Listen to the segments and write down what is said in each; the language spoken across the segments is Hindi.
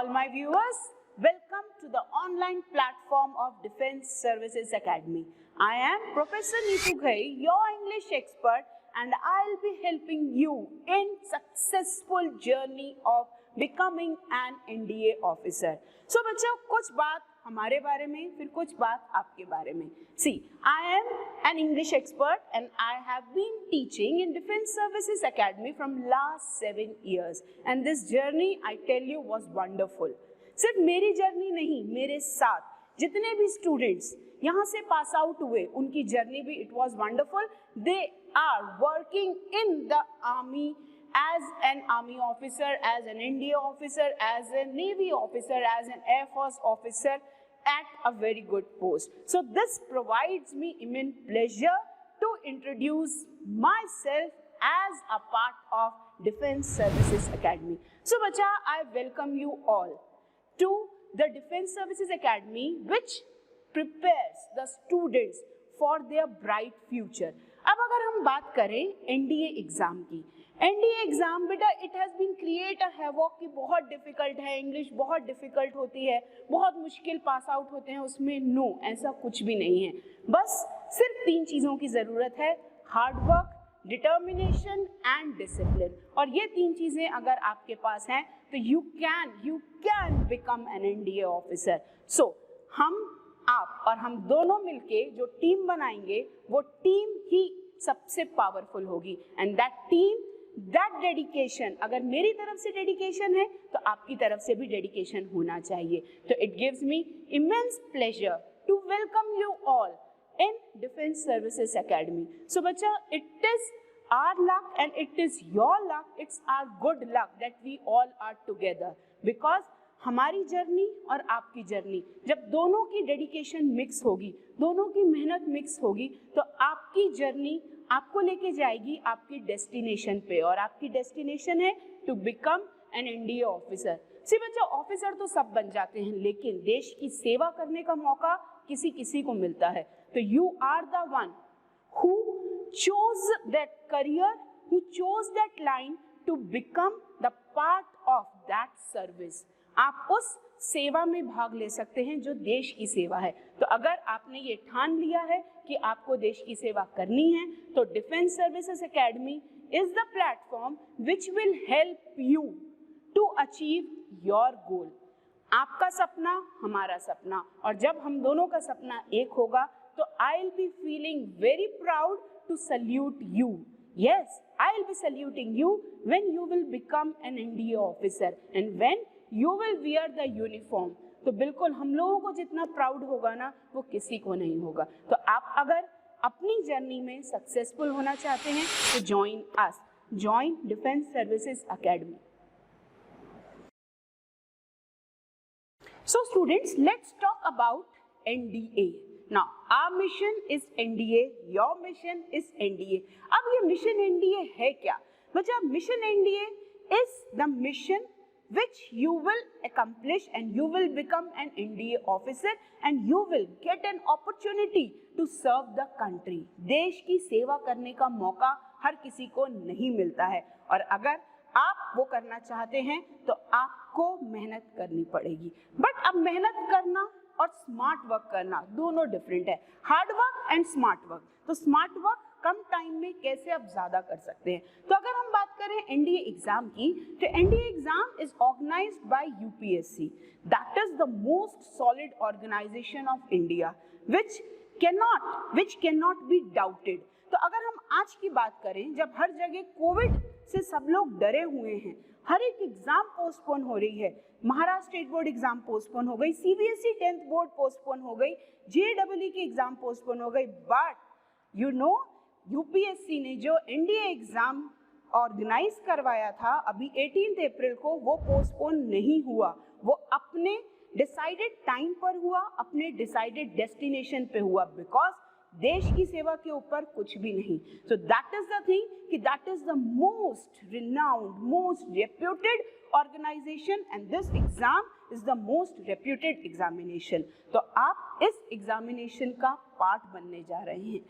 all my viewers. Welcome to the online platform of Defense Services Academy. I am Professor Neetu Ghai, your English expert, and I'll be helping you in successful journey of becoming an NDA officer. So बच्चों, कुछ बात हमारे बारे में, फिर कुछ बात आपके बारे में. See, I am an English expert and I have been teaching in Defense Services Academy from last 7 years. And this journey, I tell you, was wonderful. सिर्फ मेरी जर्नी नहीं, मेरे साथ जितने भी स्टूडेंट्स यहाँ से पास आउट हुए, उनकी जर्नी भी it was wonderful. They are working in the army as an army officer, as an NDA officer, as a Navy officer, as an Air Force officer at a very good post. So this provides me immense pleasure to introduce myself as a part of Defense Services Academy. So bacha, I welcome you all to the Defense Services Academy, which prepares the students for their bright future. अब अगर हम बात करें NDA एग्जाम की, NDA एग्जाम बेटा it has been create a havoc की बहुत डिफिकल्ट है, इंग्लिश बहुत डिफिकल्ट होती है, बहुत मुश्किल पास आउट होते हैं उसमें. नो, ऐसा कुछ भी नहीं है. बस सिर्फ 3 चीज़ों की ज़रूरत है: hard work, determination and discipline. और ये 3 चीज़ें अगर आपके पास हैं तो you can become an NDA officer. So आप और हम दोनों मिलके जो टीम बनाएंगे वो टीम ही सबसे पावरफुल होगी. And that team, that dedication, अगर मेरी तरफ से डेडिकेशन है तो आपकी तरफ से भी डेडिकेशन होना चाहिए. तो it gives me immense pleasure to welcome you all in Defense Services Academy. So bacha, it is our luck and it is your luck, it's our good luck that we all are together, because हमारी जर्नी और आपकी जर्नी जब दोनों की डेडिकेशन मिक्स होगी, दोनों की मेहनत मिक्स होगी, तो आपकी जर्नी आपको लेके जाएगी आपकी डेस्टिनेशन पे. और आपकी डेस्टिनेशन है to become an NDA officer. See बच्चा, ऑफिसर तो सब बन जाते हैं, लेकिन देश की सेवा करने का मौका किसी किसी को मिलता है. तो you are the one who chose that career, who chose that line to become the part of that service. आप उस सेवा में भाग ले सकते हैं जो देश की सेवा है. तो अगर आपने ये ठान लिया है कि आपको देश की सेवा करनी है, तो defence services academy is the platform which will help you to achieve your goal. आपका सपना, हमारा सपना, और जब हम दोनों का सपना एक होगा तो I will be feeling very proud to salute you. Yes, I will be saluting you when you will become an NDA officer and when you will wear the uniform. तो बिल्कुल हम लोगों को जितना प्राउड होगा ना, वो किसी को नहीं होगा. तो आप अगर अपनी जर्नी में सक्सेसफुल होना चाहते हैं तो join us, join defence services academy. So students, let's talk about NDA. Now, our mission is NDA, your mission is NDA. अब ये मिशन NDA है क्या? बच्चा, mission NDA is the mission which you will accomplish and you will become an NDA officer and you will get an opportunity to serve the country. देश की सेवा करने का मौका हर किसी को नहीं मिलता है, और अगर आप वो करना चाहते हैं तो आपको मेहनत करनी पड़ेगी. बट अब मेहनत करना और स्मार्ट वर्क करना दोनों डिफरेंट है. Hard work and smart work. तो स्मार्ट वर्क कम टाइम में कैसे आप ज़्यादा कर सकते हैं. तो अगर हम बात करें NDA एग्जाम की, तो NDA exam is organised by UPSC. That is the most solid organisation of India which cannot be doubted. तो अगर हम आज की बात करें, जब हर जगह कोविड से सब लोग डरे हुए हैं, हर एक एग्जाम पोस्टपोन हो रही है, Maharashtra state board exam postpone हो गई, CBSE 10th बोर्ड पोस्टपोन हो गई, JEE की एग्जाम पोस्टपोन हो गई, बट यू नो UPSC ने जो NDA एग्जाम ऑर्गेनाइज करवाया था अभी 18 अप्रैल को, वो पोस्टपोन नहीं हुआ. वो अपने डिसाइडेड टाइम पर हुआ, अपने डिसाइडेड डेस्टिनेशन पे हुआ, बिकॉज देश की सेवा के ऊपर कुछ भी नहीं. So that is the thing कि that is the most renowned, most reputed organisation and this exam is the most reputed examination. तो आप इस एग्जामिनेशन का पार्ट बनने जा रहे हैं.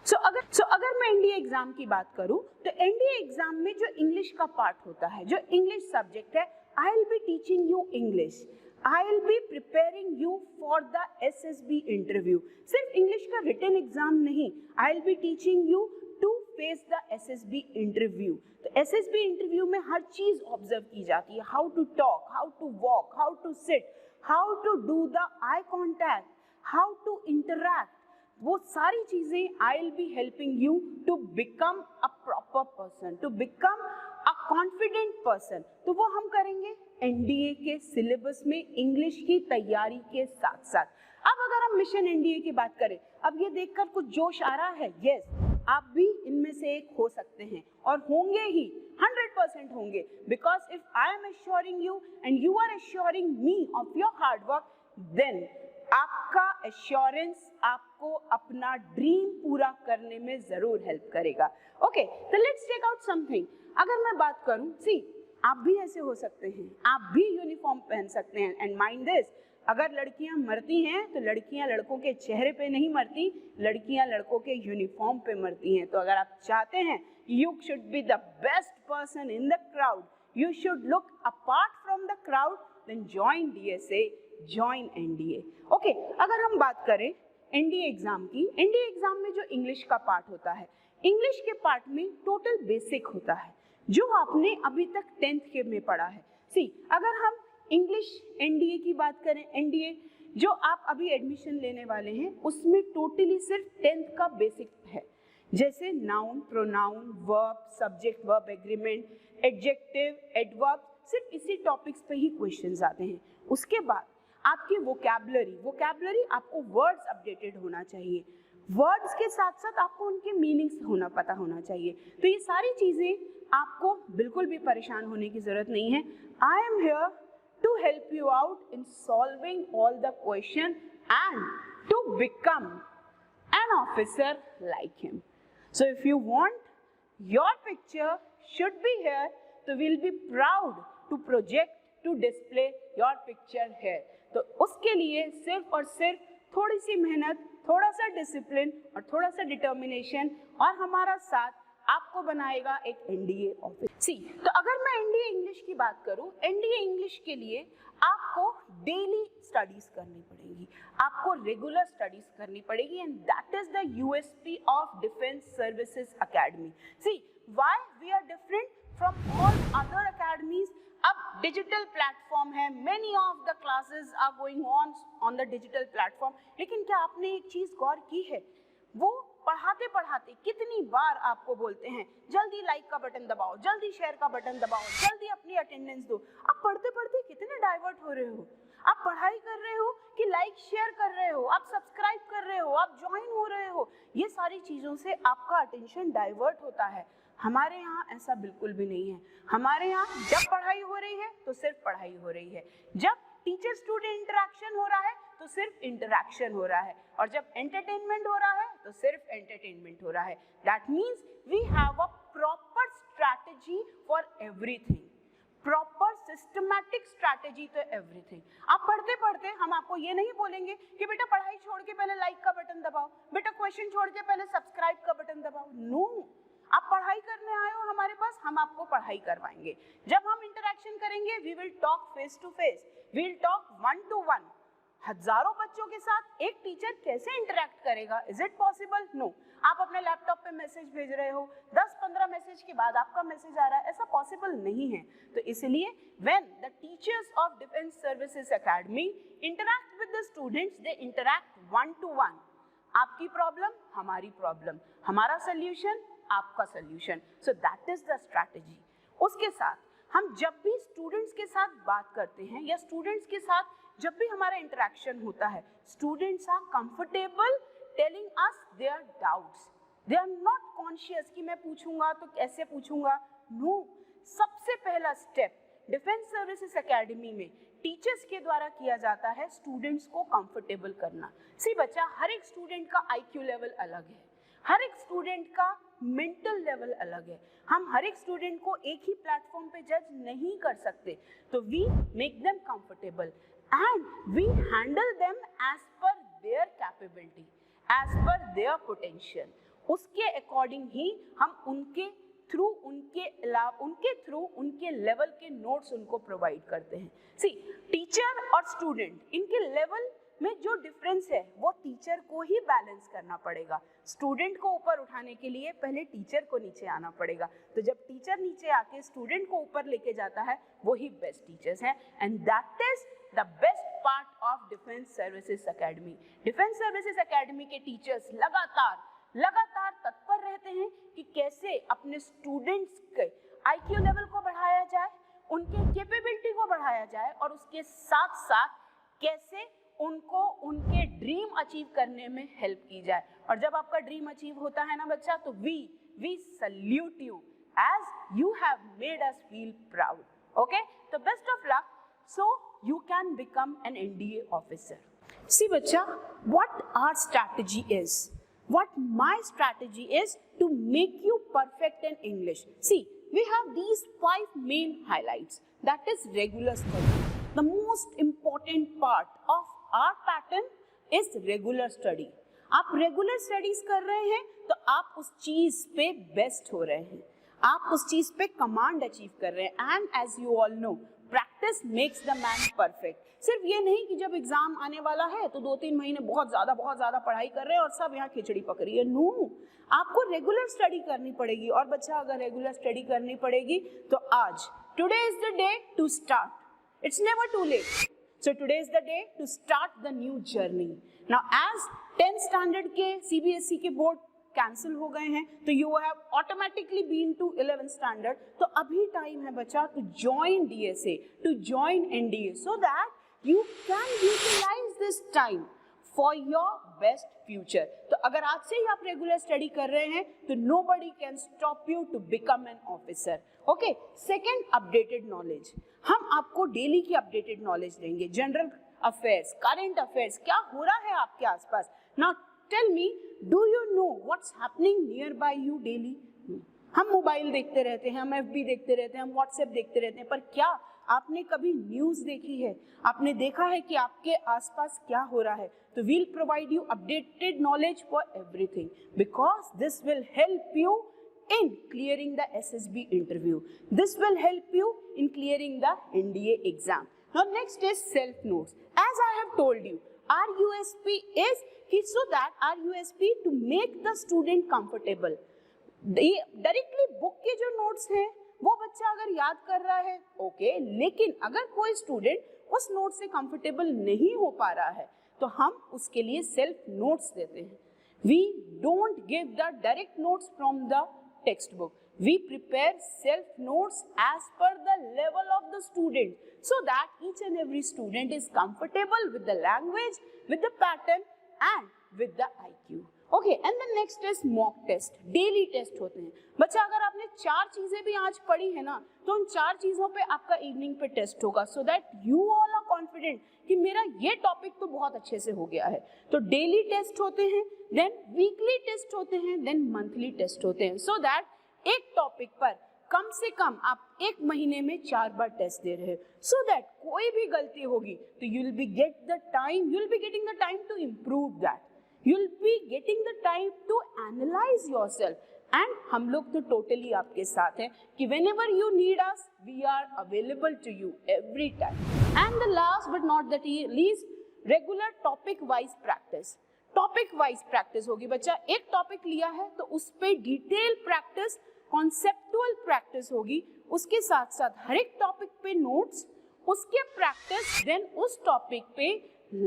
सो अगर मैं NDA एग्जाम की बात करूं, तो NDA एग्जाम में जो इंग्लिश का पार्ट होता है, जो इंग्लिश सब्जेक्ट है, I'll be teaching you English. I'll be preparing you for the SSB interview. सिर्फ इंग्लिश का रिटन एग्जाम नहीं, I'll be teaching you to face the SSB interview. तो SSB इंटरव्यू में हर चीज ऑब्जर्व की जाती है, how to talk, how to walk, how to sit, how to do the eye contact, how to interact. वो सारी चीजें I'll be helping you to become a proper person, to become a confident person. तो वो हम करेंगे NDA के सिलेबस में इंग्लिश की तैयारी के साथ साथ. अब अगर हम मिशन NDA की बात करें, अब ये देखकर कुछ जोश आ रहा है, यस, आप भी इनमें से एक हो सकते हैं और होंगे ही, 100% होंगे, because if I am assuring you and you are assuring me of your hard work, then आपका एश्योरेंस आपको अपना ड्रीम पूरा करने में जरूर हेल्प करेगा. ओके, तो लेट्स टेक आउट समथिंग. अगर मैं बात करूं, सी, आप भी ऐसे हो सकते हैं, आप भी यूनिफॉर्म पहन सकते हैं. एंड माइंड दिस, अगर लड़कियां मरती हैं तो लड़कियां लड़कों के चेहरे पे नहीं मरती, लड़कियां लड़कों के यूनिफॉर्म पे मरती हैं. तो अगर आप चाहते हैं you should be the best person in the crowd, you should look apart from the crowd, then join DSA, join NDA. Okay, अगर हम बात करें NDA एग्जाम की, NDA एग्जाम में जो इंग्लिश का पार्ट होता है, इंग्लिश के पार्ट में टोटल बेसिक होता है जो आपने अभी तक 10th के में पढ़ा है. सी, अगर हम इंग्लिश NDA की बात करें, NDA जो आप अभी एडमिशन लेने वाले हैं उसमें टोटली सिर्फ 10th का बेसिक है, जैसे noun, pronoun, verb, subject verb agreement, adjective, adverb, सिर्फ इसी टॉपिक्स पे ही क्वेश्चंस आते हैं. उसके बाद आपकी वोकैबुलरी आपको वर्ड्स अपडेटेड होना चाहिए, वर्ड्स के साथ साथ आपको उनके मीनिंग्स पता होना चाहिए. तो ये सारी चीजें आपको बिल्कुल भी परेशान होने की जरूरत नहीं है. I am here to help you out in solving all the question and to become an officer like him. So if you want your picture should be here, तो we will be proud to project, to display your picture here. तो उसके लिए सिर्फ और सिर्फ थोड़ी सी मेहनत, थोड़ा सा डिसिप्लिन और थोड़ा सा डिटर्मिनेशन और हमारा साथ आपको बनाएगा एक NDA ऑफिस. सी, तो अगर मैं NDA इंग्लिश की बात करूं, NDA इंग्लिश के लिए आपको डेली स्टडीज करनी पड़ेगी, आपको रेगुलर स्टडीज करनी पड़ेगी. And that is the USP of defence services academy. See, why we are different from all other academies. अब डिजिटल प्लेटफॉर्म है, many of the classes are going on the digital platform. लेकिन क्या आपने एक चीज गौर की है, वो पढ़ाते पढ़ाते कितनी बार आपको बोलते हैं जल्दी लाइक का बटन दबाओ, जल्दी शेयर का बटन दबाओ, जल्दी अपनी अटेंडेंस दो. आप पढ़ते पढ़ते कितने डाइवर्ट हो रहे हो. आप पढ़ाई कर रहे हो कि लाइक शेयर कर रहे हो, आप सब्सक्राइब कर रहे हो, आप ज्वाइन हो रहे हो. ये सारी चीजों से आपका अटेंशन डाइवर्ट होता है. हमारे यहाँ ऐसा बिल्कुल भी नहीं है. हमारे यहाँ जब पढ़ाई हो रही है तो सिर्फ पढ़ाई हो रही है, जब टीचर स्टूडेंट इंटरेक्शन हो रहा है तो सिर्फ इंटरेक्शन हो रहा है, और जब एंटरटेनमेंट हो रहा है तो सिर्फ एंटरटेनमेंट हो रहा है. That means we have a proper strategy for everything, proper systematic strategy to everything. आप पढ़ते पढ़ते हम आपको ये नहीं बोलेंगे कि बेटा पढ़ाई छोड़ के पहले लाइक का बटन दबाओ, बेटा क्वेश्चन छोड़ के पहले सब्सक्राइब का बटन दबाओ. नो, आप पढ़ाई करने आए हो हमारे पास, हम आपको पढ़ाई करवाएंगे. जब हम इंटरेक्शन करेंगे, we will talk face to face, we will talk 1 to 1. हजारों बच्चों के साथ एक टीचर कैसे इंटरेक्ट करेगा? Is it possible? नो. आप अपने लैपटॉप पे मैसेज भेज रहे हो, 10-15 मैसेज के बाद आपका मैसेज आ रहा है, ऐसा पॉसिबल नहीं है. तो इसलिए when the teachers of defence services academy interact with the students, they interact 1 to 1. आपकी प्रॉब्लम हमारी प्रॉब्लम, हमारा सोल्यूशन आपका solution. So that is the strategy. उसके साथ हम जब भी स्टूडेंट्स के साथ बात करते हैं या स्टूडेंट्स के साथ जब भी हमारा इंटरेक्शन होता है, students are comfortable telling us their doubts. They are not conscious कि मैं पूछूंगा तो कैसे पूछूंगा. नो, सबसे पहला स्टेप डिफेंस सर्विसेज एकेडमी में टीचर्स के द्वारा किया जाता है स्टूडेंट्स को कंफर्टेबल करना. सी बच्चा, हर एक स्टूडेंट का IQ लेवल अलग है, हर एक स्टूडेंट का मेंटल लेवल अलग है. हम हर एक स्टूडेंट को एक ही प्लेटफॉर्म पे जज नहीं कर सकते. तो we make them comfortable and we handle them as per their capability, as per their potential. उसके अकॉर्डिंग ही हम उनके थ्रू उनके लेवल के नोट्स उनको प्रोवाइड करते हैं। सी, टीचर और स्टूडेंट, इनके लेवल में जो डिफरेंस है वो टीचर को ही बैलेंस करना पड़ेगा। स्टूडेंट को ऊपर उठाने के लिए पहले टीचर को नीचे आना पड़ेगा। तो जब टीचर नीचे आके स्टूडेंट को ऊपर लेके जाता है, वो ही बेस्ट टीचर्स हैं। And that is the best part of defence services academy. Defence services academy के टीचर्स लगातार तत्पर रहते हैं कि कैसे अपने स्टूडेंट्स के IQ लेवल को बढ़ाया जाए, उनके कैपेबिलिटी को बढ़ाया जाए, और उसके साथ साथ कैसे उनको उनके ड्रीम अचीव करने में हेल्प की जाए। और जब आपका ड्रीम अचीव होता है ना बच्चा, तो we salute you as you have made us feel proud. Okay, तो best of luck so you can become an NDA officer. See bacha, what our strategy is, what my strategy is to make you perfect in English. See, we have these 5 main highlights. That is regular study. The most important part of our pattern is regular study. आप रेगुलर स्टडीज कर रहे हैं तो आप उस चीज पे बेस्ट हो रहे हैं, आप उस चीज पे कमांड अचीव कर रहे हैं। And as you all know, practice makes the man perfect. सिर्फ ये नहीं कि जब एग्जाम आने वाला है तो 2-3 महीने बहुत ज्यादा पढ़ाई कर रहे हैं और सब यहाँ खिचड़ी पक रही है। नो, आपको रेगुलर स्टडी करनी पड़ेगी। और बच्चा, अगर रेगुलर स्टडी करनी पड़ेगी तो आज, today is the day to start, it's never too late. So today is the day to start the new journey. Now as 10th standard के CBSE के बोर्ड कैंसिल हो गए हैं, तो you have automatically been to 11th standard. तो अभी टाइम है बच्चा to join DSA, to join NDA, so that you can utilize this time for your best future. तो अगर आज से ही आप रेगुलर स्टडी कर रहे हैं तो nobody can stop you to become an officer. Okay, second, updated knowledge. हम आपको डेली की अपडेटेड नॉलेज देंगे, जनरल अफेयर्स, करंट अफेयर्स, क्या हो रहा है आपके आसपास। Now tell me, do you know what's happening nearby you daily? हम मोबाइल देखते रहते हैं, हम FB देखते रहते हैं, हम व्हाट्सएप देखते रहते हैं, पर क्या आपने कभी न्यूज़ देखी है? आपने देखा है कि आपके आसपास क्या हो रहा है? तो we'll provide you updated knowledge for everything, because this will help you in clearing the SSB interview. This will help you in clearing the NDA exam. Now next is self notes. As I have told you, our USP is so that our USP to make the student comfortable. Directly book के जो notes हैं वो बच्चा अगर याद कर रहा है ओके, लेकिन अगर कोई स्टूडेंट उस नोट से कंफर्टेबल नहीं हो पा रहा है तो हम उसके लिए सेल्फ नोट्स देते हैं. We don't give the direct notes from the textbook. We prepare self notes as per the level of the student so that each and every student is comfortable with the language, with the pattern and with the IQ. Okay, and the next is mock test. Daily test होते हैं. बच्चा अगर आपने 4 चीजें भी आज पढ़ी है ना तो उन 4 चीजों पे आपका इवनिंग पे टेस्ट होगा so that you all are confident कि मेरा ये टॉपिक तो बहुत अच्छे से हो गया है. तो डेली टेस्ट होते हैं, देन वीकली टेस्ट होते हैं, देन मंथली टेस्ट होते हैं so that एक टॉपिक पर कम से कम आप 1 महीने में 4 बार टेस्ट दे रहे हैं so that कोई भी गलती होगी तो you will be getting the time to improve that. You'll be getting the time to analyze yourself. And हम लोग तो totally आपके साथ हैं कि whenever you need us, we are available to you every time. And the last but not the least, regular topic wise practice. Topic wise practice होगी बच्चा. एक topic लिया है तो उस पे detail practice, conceptual practice होगी. उसके साथ साथ हर एक topic पे notes, उसके practice, then उस topic पे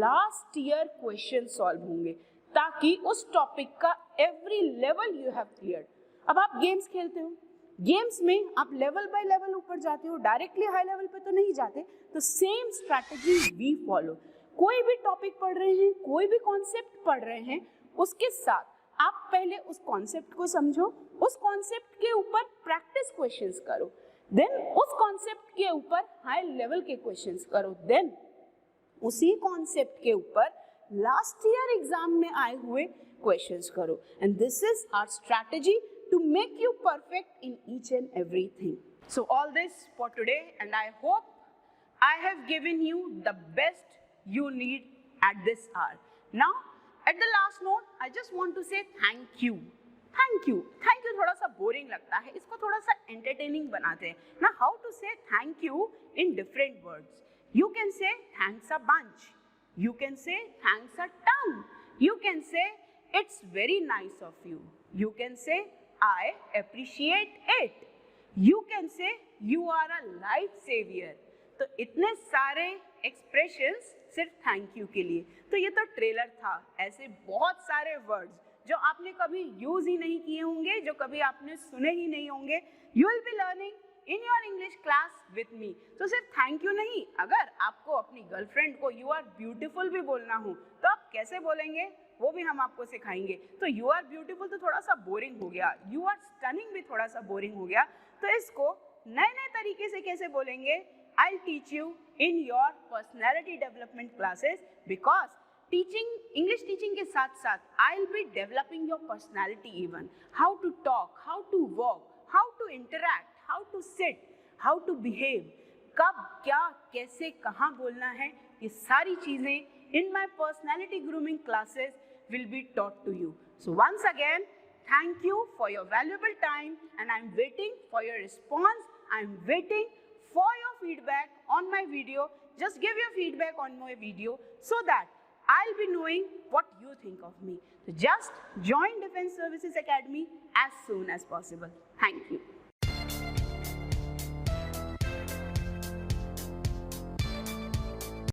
last year question solve होंगे ताकि उस टॉपिक का every level you have clear. अब आप गेम्स खेलते हो, गेम्स में आप लेवल बाय लेवल ऊपर जाते हो, डायरेक्टली हाई लेवल पे तो नहीं जाते. तो सेम स्ट्रैटेजी वी फॉलो. कोई भी टॉपिक पढ़ रहे हैं, कोई भी कॉन्सेप्ट पढ़ रहे हैं, उसके साथ आप पहले उस कॉन्सेप्ट को समझो, उस कॉन्सेप्ट के ऊपर प्रैक्टिस क्वेश्चंस करो, देन उस कॉन्सेप्ट के ऊपर हाई लेवल के क्वेश्चंस करो, देन उसी कॉन्सेप्ट के ऊपर लास्ट ईयर एग्जाम में आए हुए क्वेश्चंस करो. And this is our strategy to make you perfect in each and everything. So all this for today and I hope I have given you the best you need at this hour. Now at the last note I just want to say thank you. Thank you थोड़ा सा बोरिंग लगता है, इसको थोड़ा सा एंटरटेनिंग बनाते हैं ना. How to say thank you in different words. You can say thanks a bunch, you can say thanks a ton, you can say it's very nice of you, you can say I appreciate it, you can say you are a life saver. तो इतने सारे एक्सप्रेशंस सिर्फ थैंक यू के लिए. तो ये तो ट्रेलर था. ऐसे बहुत सारे वर्ड्स जो आपने कभी यूज ही नहीं किए होंगे, जो कभी आपने सुने ही नहीं होंगे, you will be learning in your English class with me. तो सिर्फ थैंक यू नहीं, अगर आपको अपनी गर्लफ्रेंड को यू आर ब्यूटीफुल भी बोलना हो तो आप कैसे बोलेंगे वो भी हम आपको सिखाएंगे. तो यू आर ब्यूटीफुल तो थोड़ा सा बोरिंग हो गया, यू आर स्टनिंग भी थोड़ा सा बोरिंग हो गया. तो इसको नए नए तरीके से कैसे बोलेंगे, I'll teach you in your personality development classes, because English teaching के साथ साथ I'll be developing your personality even. How to talk, how to walk, how to interact, how to sit, how to behave. कब, क्या, कैसे, कहाँ बोलना है, ये सारी चीजें in my personality grooming classes will be taught to you. So once again, thank you for your valuable time, and I'm waiting for your response. I'm waiting for your feedback on my video. Just give your feedback on my video so that I'll be knowing what you think of me. So just join Defense Services Academy as soon as possible. Thank you.